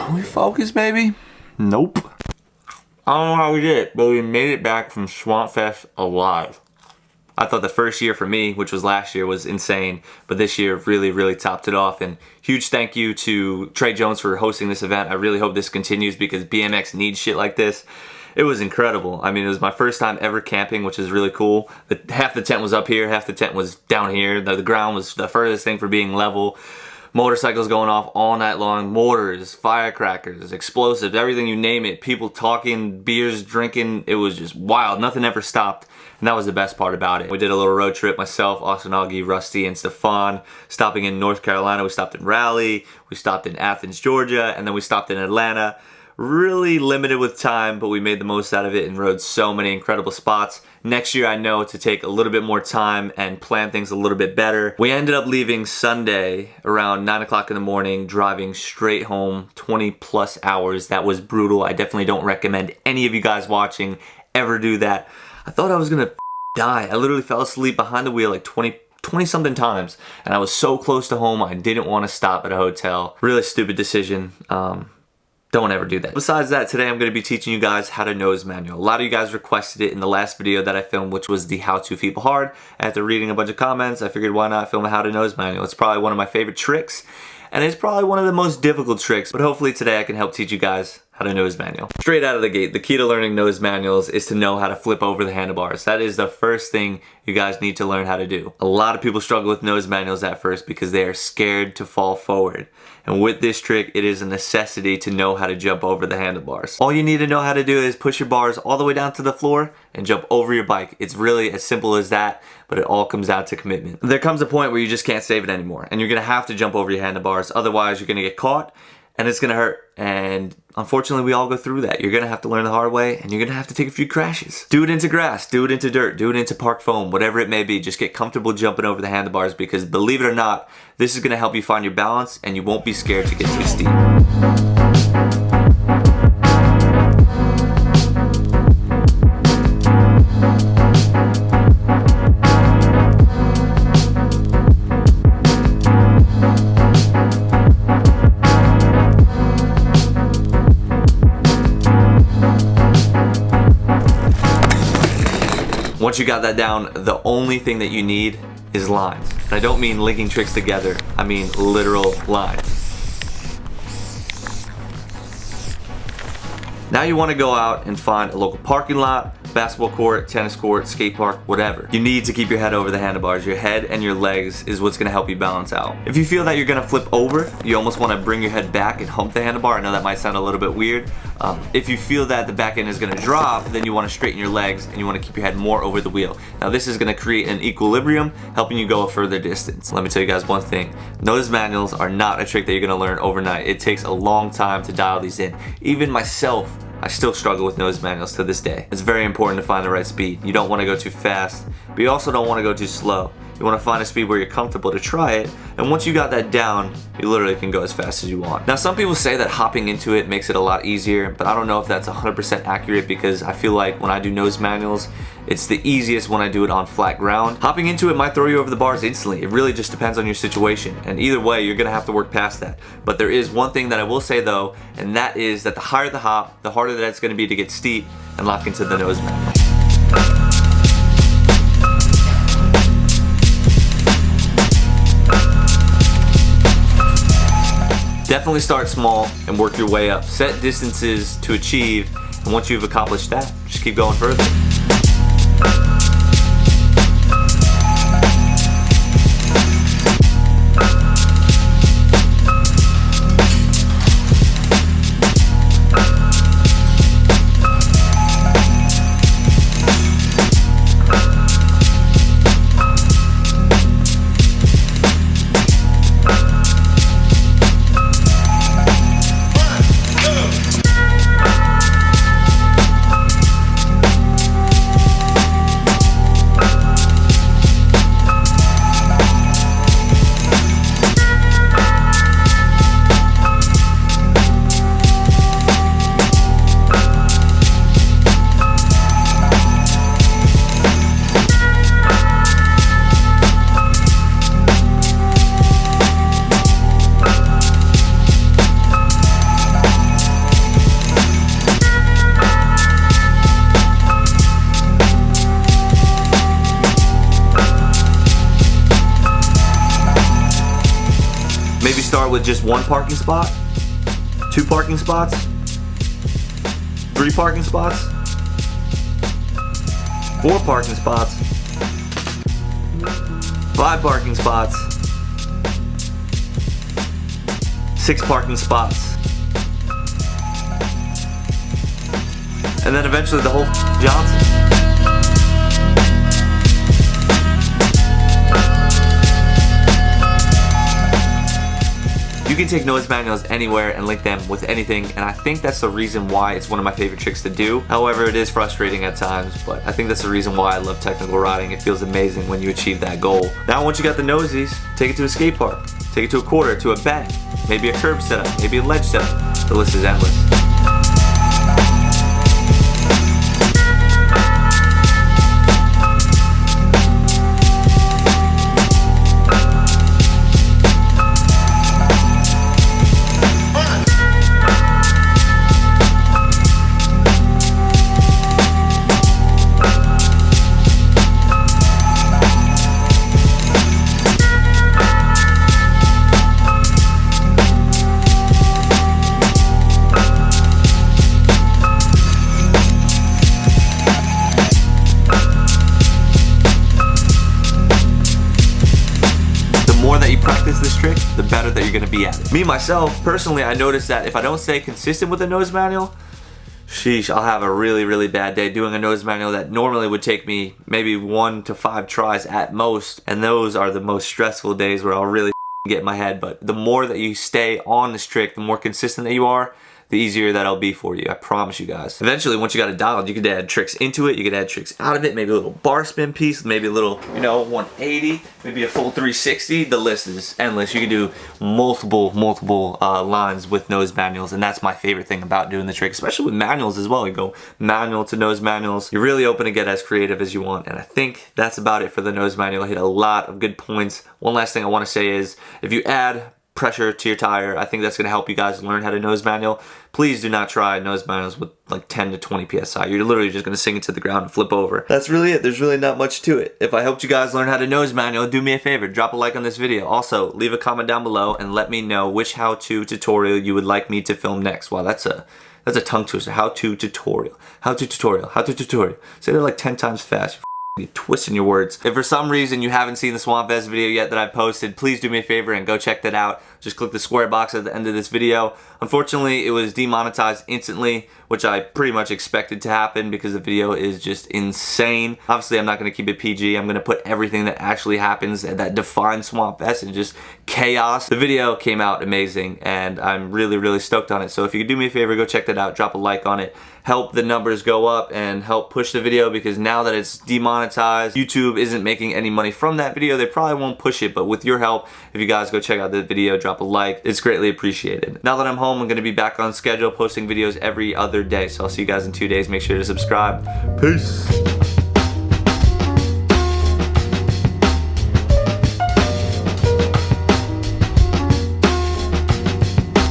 Can we focus, baby? Nope. I don't know how we did it, but we made it back from Swampfest alive. I thought the first year for me, which was last year, was insane, but this year really topped it off. And huge thank you to Trey Jones for hosting this event. I really hope this continues because BMX needs shit like this. It was incredible. I mean, it was my first time ever camping, which is really cool. Half the tent was up here, half the tent was down here. The ground was the furthest thing for being level. Motorcycles going off all night long, mortars, firecrackers, explosives, everything you name it. People talking, beers, drinking. It was just wild. Nothing ever stopped. And that was the best part about it. We did a little road trip, myself, Augie, Rusty, and Stefan. Stopping in North Carolina, we stopped in Raleigh, we stopped in Athens, Georgia, and then we stopped in Atlanta. Really limited with time, but we made the most out of it and rode so many incredible spots. Next year I know to take a little bit more time and plan things a little bit better. We ended up leaving Sunday around 9 o'clock in the morning, driving straight home, 20 plus hours. That was brutal. I definitely don't recommend any of you guys watching ever do that. I thought I was gonna die. I literally fell asleep behind the wheel like 20 something times, and I was so close to home I didn't want to stop at a hotel. Really stupid decision. Don't ever do that. Besides that, today I'm going to be teaching you guys how to nose manual. A lot of you guys requested it in the last video that I filmed, which was the how to feeble hard. After reading a bunch of comments, I figured why not film a how to nose manual. It's probably one of my favorite tricks, and it's probably one of the most difficult tricks, but hopefully today I can help teach you guys how to nose manual. Straight out of the gate, the key to learning nose manuals is to know how to flip over the handlebars. That is the first thing you guys need to learn how to do. A lot of people struggle with nose manuals at first because they are scared to fall forward. And with this trick, it is a necessity to know how to jump over the handlebars. All you need to know how to do is push your bars all the way down to the floor and jump over your bike. It's really as simple as that, but it all comes down to commitment. There comes a point where you just can't save it anymore, and you're gonna have to jump over your handlebars, otherwise you're gonna get caught and it's gonna hurt. And unfortunately, we all go through that. You're gonna have to learn the hard way, and you're gonna have to take a few crashes. Do it into grass, do it into dirt, do it into park foam, whatever it may be. Just get comfortable jumping over the handlebars, because believe it or not, this is gonna help you find your balance, and you won't be scared to get too steep. Once you got that down, the only thing that you need is lines. And I don't mean linking tricks together, I mean literal lines. Now you want to go out and find a local parking lot, basketball court, tennis court, skate park, whatever. You need to keep your head over the handlebars. Your head and your legs is what's gonna help you balance out. If you feel that you're gonna flip over, you almost wanna bring your head back and hump the handlebar. I know that might sound a little bit weird. If you feel that the back end is gonna drop, then you wanna straighten your legs and you wanna keep your head more over the wheel. Now this is gonna create an equilibrium, helping you go a further distance. Let me tell you guys one thing. Nose manuals are not a trick that you're gonna learn overnight. It takes a long time to dial these in. Even myself, I still struggle with nose manuals to this day. It's very important to find the right speed. You don't want to go too fast, but you also don't want to go too slow. You want to find a speed where you're comfortable to try it, and once you got that down, you literally can go as fast as you want. Now some people say that hopping into it makes it a lot easier, but I don't know if that's 100% accurate, because I feel like when I do nose manuals, it's the easiest when I do it on flat ground. Hopping into it might throw you over the bars instantly. It really just depends on your situation, and either way, you're gonna have to work past that. But there is one thing that I will say though, and that is that the higher the hop, the harder that it's gonna be to get steep and lock into the nose manual. Definitely start small and work your way up. Set distances to achieve, and once you've accomplished that, just keep going further. start with just 1 parking spot, 2 parking spots, 3 parking spots, 4 parking spots, 5 parking spots, 6 parking spots, and then eventually the whole Johnson. You can take nose manuals anywhere and link them with anything, and I think that's the reason why it's one of my favorite tricks to do. However, it is frustrating at times, but I think that's the reason why I love technical riding. It feels amazing when you achieve that goal. Now once you got the nosies, take it to a skate park, take it to a quarter, to a bend, maybe a curb setup, maybe a ledge setup. The list is endless. Practice this trick, the better that you're gonna be at it. Me, myself, personally, I noticed that if I don't stay consistent with a nose manual, sheesh, I'll have a really, really bad day doing a nose manual that normally would take me maybe 1 to 5 tries at most, and those are the most stressful days where I'll really get in my head. But the more that you stay on this trick, the more consistent that you are, the easier that'll be for you. I promise you guys. Eventually, once you got it dialed, you could add tricks into it, you could add tricks out of it, maybe a little bar spin piece, maybe a little, 180, maybe a full 360. The list is endless. You can do multiple lines with nose manuals, and that's my favorite thing about doing the trick, especially with manuals as well. You go manual to nose manuals. You're really open to get as creative as you want, and I think that's about it for the nose manual. I hit a lot of good points. One last thing I want to say is, if you add pressure to your tire, I think that's going to help you guys learn how to nose manual. Please do not try nose manuals with like 10 to 20 psi. You're literally just going to sink it to the ground and flip over. That's really it. There's really not much to it. If I helped you guys learn how to nose manual, do me a favor, drop a like on this video. Also, leave a comment down below and let me know which how-to tutorial you would like me to film next. Wow, that's a tongue twister. How-to tutorial. How-to tutorial. How-to tutorial. Say that like 10 times fast. You're twisting your words. If for some reason you haven't seen the Swampfest video yet that I posted, please do me a favor and go check that out. Just click the square box at the end of this video. Unfortunately, it was demonetized instantly, which I pretty much expected to happen because the video is just insane. Obviously, I'm not going to keep it PG. I'm going to put everything that actually happens and that defines Swampfest and just chaos. The video came out amazing, and I'm really, really stoked on it. So if you could do me a favor, go check that out. Drop a like on it. Help the numbers go up and help push the video, because now that it's demonetized, YouTube isn't making any money from that video. They probably won't push it, but with your help, if you guys go check out the video, drop a like, it's greatly appreciated. Now that I'm home, I'm going to be back on schedule, posting videos every other day. So I'll see you guys in 2 days. Make sure to subscribe. Peace.